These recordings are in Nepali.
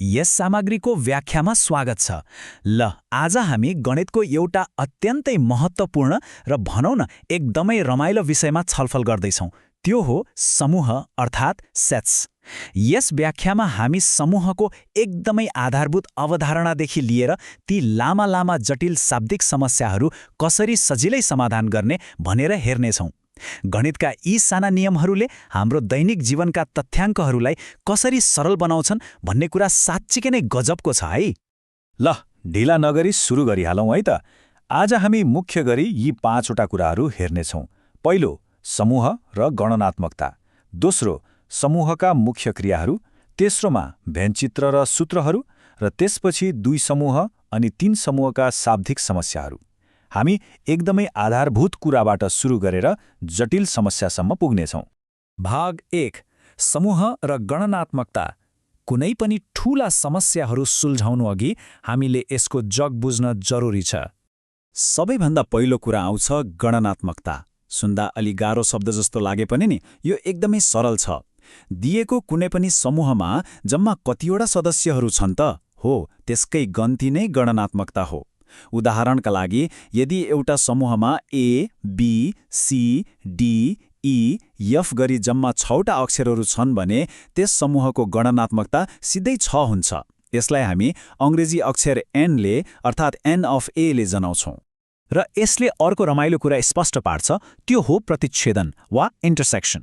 यस सामग्रीको व्याख्यामा स्वागत छ। ल आज हामी गणितको एउटा अत्यन्तै महत्त्वपूर्ण र भनौं न एकदमै रमाइलो विषयमा छलफल गर्दैछौं। त्यो हो समूह अर्थात् सेट्स। यस व्याख्यामा हामी समूहको एकदमै आधारभूत अवधारणादेखि लिएर ती लामा लामा जटिल शाब्दिक समस्याहरू कसरी सजिलै समाधान गर्ने भनेर हेर्नेछौं। गणितका यी साना नियमहरूले हाम्रो दैनिक जीवनका तथ्याङ्कहरूलाई कसरी सरल बनाउँछन् भन्ने कुरा साँच्चीकै नै गजबको छ है। ल ढिला नगरी सुरु गरिहालौँ है त। आज हामी मुख्य गरी यी 5वटा कुराहरू हेर्नेछौँ। पहिलो, समूह र गणनात्मकता। दोस्रो, समूहका मुख्य क्रियाहरू। तेस्रोमा भेनचित्र र सूत्रहरू। र त्यसपछि 2 समूह अनि 3 समूहका शाब्दिक समस्याहरू। हामी एकदमै आधारभूत कुराबाट सुरु गरेर जटिल समस्यासम्म पुग्नेछौँ। भाग 1, समूह र गणनात्मकता। कुनै पनि ठूला समस्याहरू सुल्झाउनु अघि हामीले यसको जग बुझ्न जरुरी छ। सबैभन्दा पहिलो कुरा आउँछ गणनात्मकता। सुन्दा अलि गाह्रो शब्द जस्तो लागे पनि नि यो एकदमै सरल छ। दिएको कुनै पनि समूहमा जम्मा कतिवटा सदस्यहरू छन् त? हो, त्यसकै गन्ती नै गणनात्मकता हो। उदाहरणका लागि यदि एउटा समूहमा A, B, C, D, E, F गरी जम्मा 6वटा अक्षरहरू छन् भने त्यस समूहको गणनात्मकता सिधै 6 हुन्छ। यसलाई हामी अङ्ग्रेजी अक्षर एनले अर्थात् एन अफ ए ले जनाउँछौँ। र यसले अर्को रमाइलो कुरा स्पष्ट पार्छ, त्यो हो प्रतिच्छेदन वा इन्टरसेक्सन।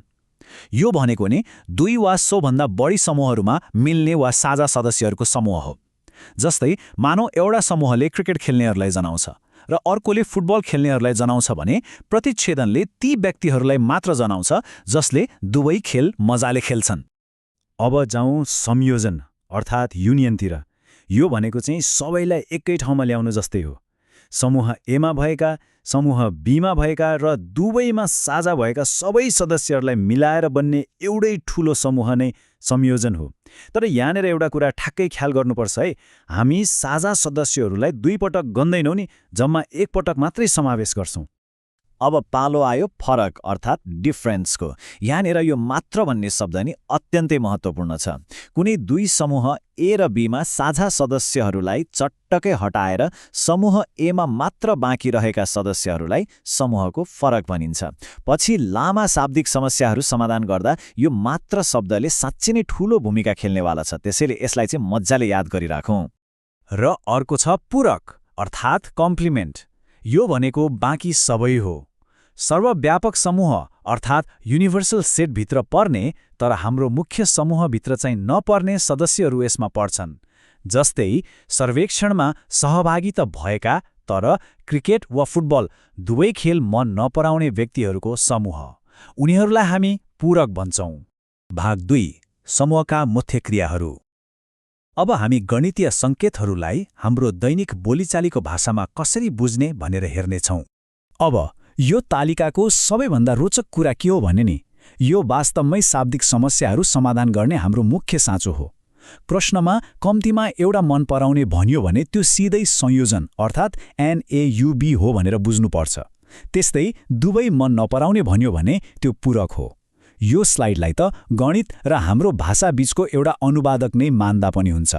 यो भनेको नि 2 वा सोभन्दा बढी समूहहरूमा मिल्ने वा साझा सदस्यहरूको समूह हो। जस्तै मानौ एउटा समूहले क्रिकेट खेल्नेहरूलाई जनाउँछ र अर्कोले फुटबल खेल्नेहरूलाई जनाउँछ भने प्रतिच्छेदनले ती व्यक्तिहरूलाई मात्र जनाउँछ जसले दुवै खेल मजाले खेल्छन्। अब जाउँ संयोजन अर्थात् युनियनतिर। यो भनेको चाहिँ सबैलाई एकै ठाउँमा ल्याउनु जस्तै हो। समूह एमा भएका, समूह बीमा भएका र दुवैमा साझा भएका सबै सदस्यहरूलाई मिलाएर बन्ने एउटै ठूलो समूह नै संयोजन हो। तर यहाँनिर एउटा कुरा ठ्याक्कै ख्याल गर्नुपर्छ है। हामी साझा सदस्यहरूलाई 2 पटक गन्दैनौँ नि, जम्मा 1 पटक मात्रै समावेश गर्छौँ। अब पालो आयो फरक अर्थात् डिफरेन्सको। यहाँनिर यो मात्र भन्ने शब्द नि अत्यन्तै महत्त्वपूर्ण छ। कुनै 2 समूह ए र बीमा साझा सदस्यहरूलाई चट्टकै हटाएर समूह एमा मात्र बाँकी रहेका सदस्यहरूलाई समूहको फरक भनिन्छ। पछि लामा शाब्दिक समस्याहरू समाधान गर्दा यो मात्र शब्दले साँच्चै नै ठूलो भूमिका खेल्नेवाला छ। त्यसैले यसलाई चाहिँ मज्जाले याद गरिराखौँ। र अर्को छ पूरक अर्थात् कम्प्लिमेन्ट। यो भनेको बाँकी सबै हो। सर्वव्यापक समूह अर्थात् युनिभर्सल सेटभित्र पर्ने तर हाम्रो मुख्य समूहभित्र चाहिँ नपर्ने सदस्यहरू यसमा पर्छन्। जस्तै सर्वेक्षणमा सहभागी त भएका तर क्रिकेट वा फुटबल दुवै खेल मन नपराउने व्यक्तिहरूको समूह, उनीहरूलाई हामी पूरक भन्छौँ। भाग 2, समूहका मुख्य क्रियाहरू। अब हामी गणितीय सङ्केतहरूलाई हाम्रो दैनिक बोलीचालीको भाषामा कसरी बुझ्ने भनेर हेर्नेछौँ। अब यो तालिकाको सबैभन्दा रोचक कुरा के हो भने नि यो वास्तवमै शाब्दिक समस्याहरू समाधान गर्ने हाम्रो मुख्य साँचो हो। प्रश्नमा कम्तीमा एउटा मन पराउने भनियो भने त्यो सिधै संयोजन अर्थात् एनएयुबी हो भनेर बुझ्नुपर्छ। त्यस्तै दुवै मन नपराउने भनियो भने त्यो पूरक हो। यो स्लाइडलाई त गणित र हाम्रो भाषा बीचको एउटा अनुवादक नै मान्दा पनि हुन्छ।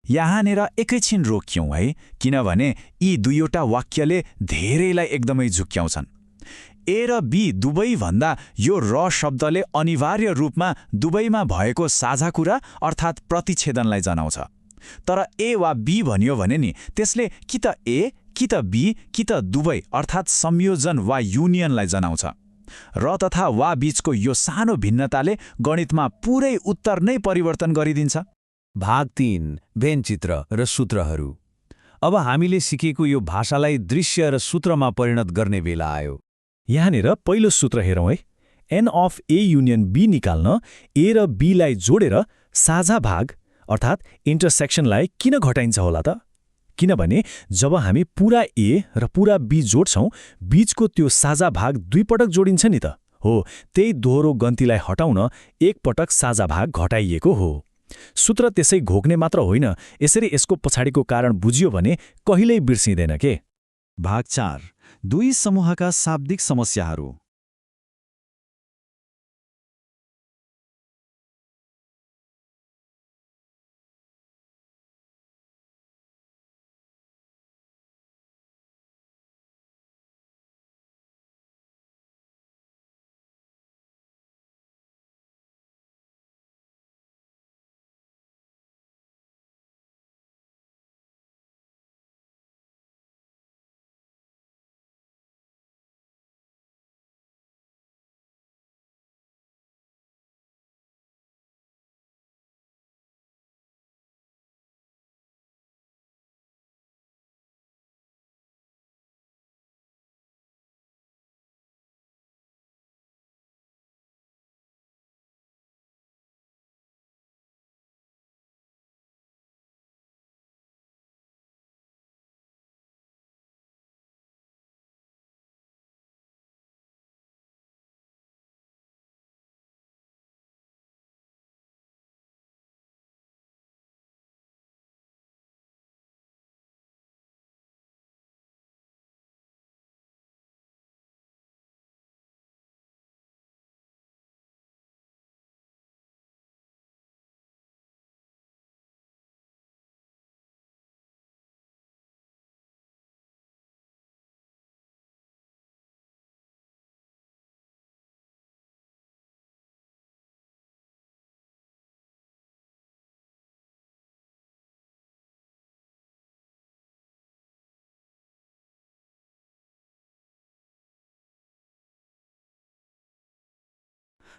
यहाँनिर एकैछिन रोकियौँ है, किनभने यी 2वटा वाक्यले धेरैलाई एकदमै झुक्क्याउँछन्। ए र बी दुवै भन्दा यो र शब्दले अनिवार्य रूपमा दुवैमा भएको साझा कुरा अर्थात् प्रतिच्छेदनलाई जनाउँछ। तर ए वा बी भनियो भने नि त्यसले कि त ए कि त बी कि त दुवै अर्थात् संयोजन वा युनियनलाई जनाउँछ। र तथा वा बीचको यो सानो भिन्नताले गणितमा पुरै उत्तर नै परिवर्तन गरिदिन्छ। भाग 3, भेनचित्र र सूत्रहरू। अब हामीले सिकेको यो भाषालाई दृश्य र सूत्रमा परिणत गर्ने बेला आयो। यहाँनिर पहिलो सूत्र हेरौँ है। N of A union B निकाल्न ए र बीलाई जोडेर साझा भाग अर्थात् इन्टरसेक्सनलाई किन घटाइन्छ होला त? किनभने जब हामी पुरा ए र पुरा बी जोड्छौँ बीचको त्यो साझा भाग 2 पटक जोडिन्छ नि त। हो, त्यही दोहोरो गन्तीलाई हटाउन 1 पटक साझा भाग घटाइएको हो। सूत्र त्यसै घोक्ने मात्र होइन, यसरी यसको पछाडिको कारण बुझियो भने कहिल्यै बिर्सिँदैन के। भाग 4, 2 समूहका शाब्दिक समस्याहरू।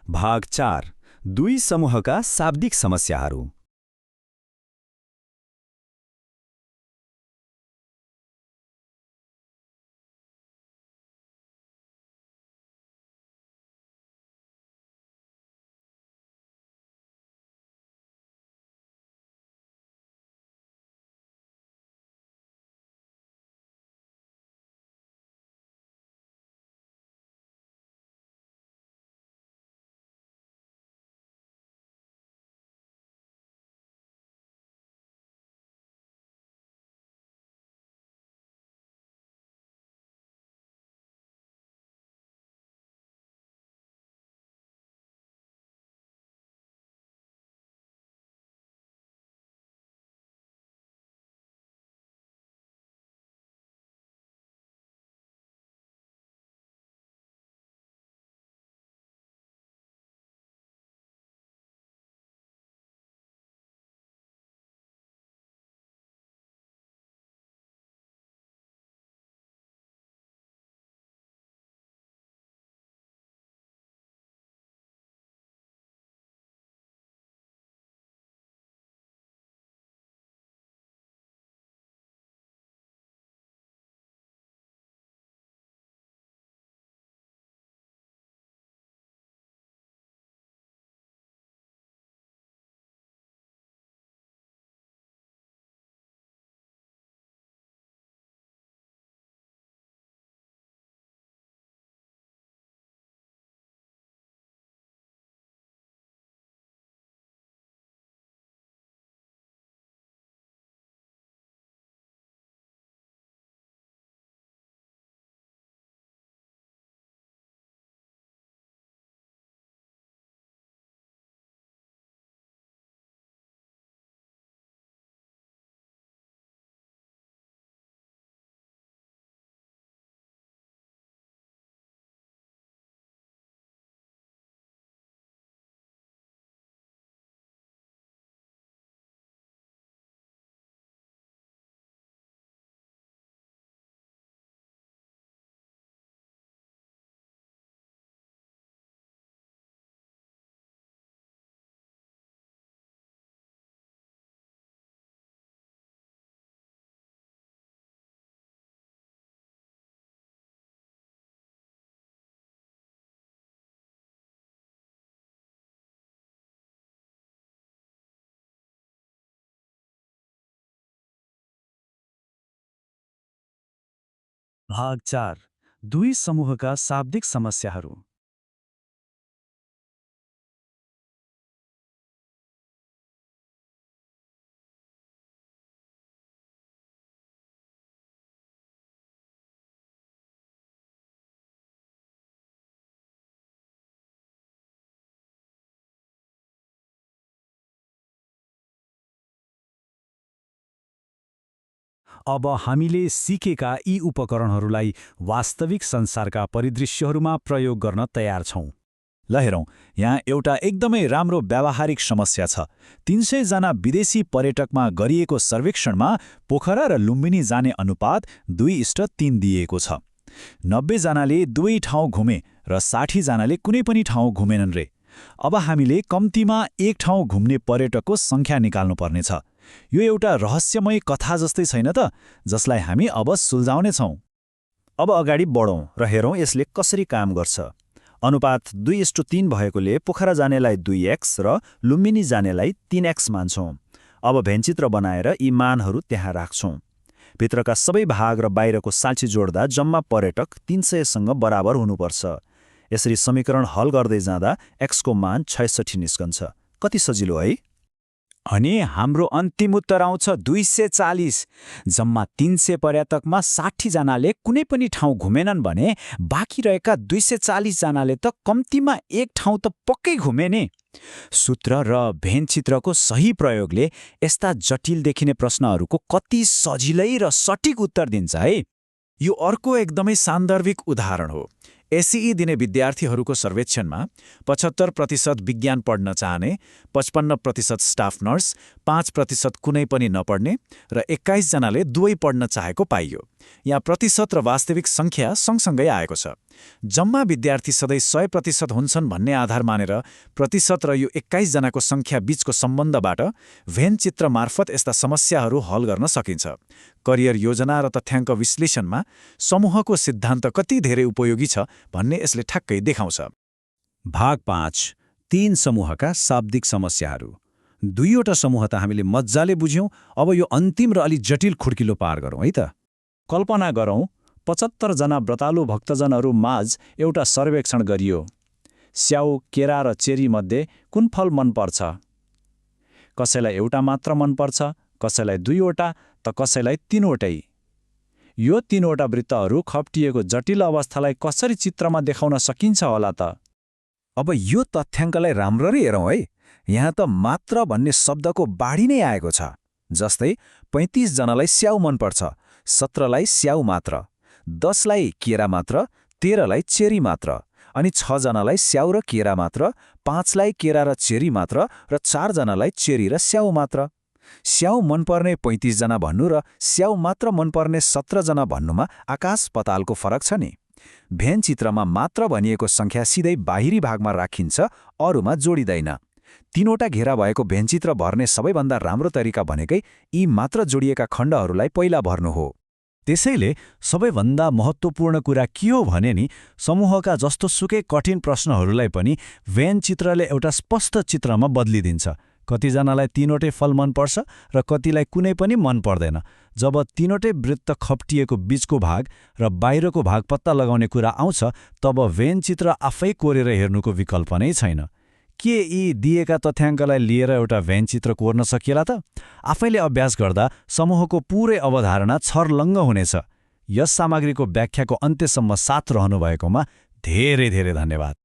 भाग 4 दुई समूहका शाब्दिक समस्याहरू। भाग 4 दुई समूहका शाब्दिक समस्याहरू। अब हामीले सिकेका यी उपकरणहरूलाई वास्तविक संसारका परिदृश्यहरूमा प्रयोग गर्न तयार छौं। ल हेरौँ, यहाँ एउटा एकदमै राम्रो व्यावहारिक समस्या छ। 300 जना विदेशी पर्यटकमा गरिएको सर्वेक्षणमा पोखरा र लुम्बिनी जाने अनुपात 2:3 दिइएको छ। 90 जनाले दुवै ठाउँ घुमे र 60 जनाले कुनै पनि ठाउँ घुमेनन् रे। अब हामीले कम्तीमा एक ठाउँ घुम्ने पर्यटकको सङ्ख्या निकाल्नुपर्नेछ। यो एउटा रहस्यमय कथा जस्तै छैन त, जसलाई हामी अब सुल्झाउने छौं। अब अगाडि बढौँ र हेरौँ यसले कसरी काम गर्छ। अनुपात 2:3 भएकोले पोखरा जानेलाई 2x र लुम्बिनी जानेलाई 3x मान्छौं। अब भेनचित्र बनाएर यी मानहरू त्यहाँ राख्छौं। भित्रका सबै भाग र बाहिरको साक्षी जोड्दा जम्मा पर्यटक 300सँग बराबर हुनुपर्छ। यसरी समीकरण हल गर्दै जाँदा x को मान 66 निस्कन्छ। कति सजिलो है? अनि हाम्रो अन्तिम उत्तर आउँछ 240। जम्मा 300 पर्यटकमा 60 जनाले कुनै पनि ठाउँ घुमेनन् भने बाँकी रहेका 240 जनाले त कम्तीमा एक ठाउँ त पक्कै घुमे नि। सूत्र र भेनचित्रको सही प्रयोगले यस्ता जटिल देखिने प्रश्नहरूको कति सजिलै र सटिक उत्तर दिन्छ है। यो अर्को एकदमै सान्दर्भिक उदाहरण हो। एसईई दिने विद्यार्थीहरूको सर्वेक्षणमा 75% विज्ञान पढ्न चाहने, 55% स्टाफ नर्स, 5% कुनै पनि नपढ्ने र 21 जनाले दुवै पढ्न चाहेको पाइयो। यहाँ प्रतिशत र वास्तविक सङ्ख्या सँगसँगै आएको छ। जम्मा विद्यार्थी सधैँ 100% हुन्छन् भन्ने आधार मानेर प्रतिशत र यो 21 जनाको सङ्ख्या बीचको सम्बन्धबाट भेन चित्र मार्फत यस्ता समस्याहरू हल गर्न सकिन्छ। करियर योजना र तथ्याङ्क विश्लेषणमा समूहको सिद्धान्त कति धेरै उपयोगी छ भन्ने यसले ठ्याक्कै देखाउँछ। भाग 5 3 समूहका शाब्दिक समस्याहरू। 2वटा समूह त हामीले मज्जाले बुझ्यौं, अब यो अन्तिम र अलि जटिल खुड्किलो पार गरौँ है त। कल्पना गरौँ 75 जना व्रतालु भक्तजनहरू माझ एउटा सर्वेक्षण गरियो। स्याउ, केरा र चेरी मध्ये कुन फल मनपर्छ? कसैलाई एउटा मात्र मनपर्छ, कसैलाई 2वटा त कसैलाई 3वटै। यो 3वटा वृत्तहरू खप्टिएको जटिल अवस्थालाई कसरी चित्रमा देखाउन सकिन्छ होला त? अब यो तथ्याङ्कलाई राम्ररी हेरौँ है। यहाँ त मात्र भन्ने शब्दको बाढी नै आएको छ। जस्तै 35 जनालाई स्याउ मनपर्छ, 17लाई स्याउ मात्र, 10लाई केरा मात्र, 13लाई चेरी मात्र, अनि 6 जनालाई स्याउ र केरा मात्र, 5लाई केरा र चेरी मात्र र 4 जनालाई चेरी र स्याउ मात्र। स्याउ मनपर्ने 35 जना भन्नु र स्याउ मात्र मनपर्ने 17 जना भन्नुमा आकाश पतालको फरक छ नि। भेन चित्रमा मात्र भनिएको सङ्ख्या सिधै बाहिरी भागमा राखिन्छ, अरूमा जोडिँदैन। 3वटा घेरा भएको भेनचित्र भर्ने सबैभन्दा राम्रो तरिका भनेकै यी मात्र जोडिएका खण्डहरूलाई पहिला भर्नु हो। त्यसैले सबैभन्दा महत्त्वपूर्ण कुरा के हो भने नि समूहका जस्तोसुकै कठिन प्रश्नहरूलाई पनि भेन चित्रले एउटा स्पष्ट चित्रमा बदलिदिन्छ। कतिजनालाई 3वटै फल मनपर्छ र कतिलाई कुनै पनि मन पर्दैन। जब 3वटै वृत्त खप्टिएको बीचको भाग र बाहिरको भाग पत्ता लगाउने कुरा आउँछ, तब भेन चित्र आफै कोरेर हेर्नुको विकल्प नै छैन। के यी दिएका तथ्याङ्कलाई लिएर एउटा भेन चित्र कोर्न सकिएला त? आफैले अभ्यास गर्दा समूहको पूरै अवधारणा छर्लङ्ग हुनेछ। यस सामग्रीको व्याख्याको अन्त्यसम्म साथ रहनुभएकोमा धेरै धेरै धन्यवाद।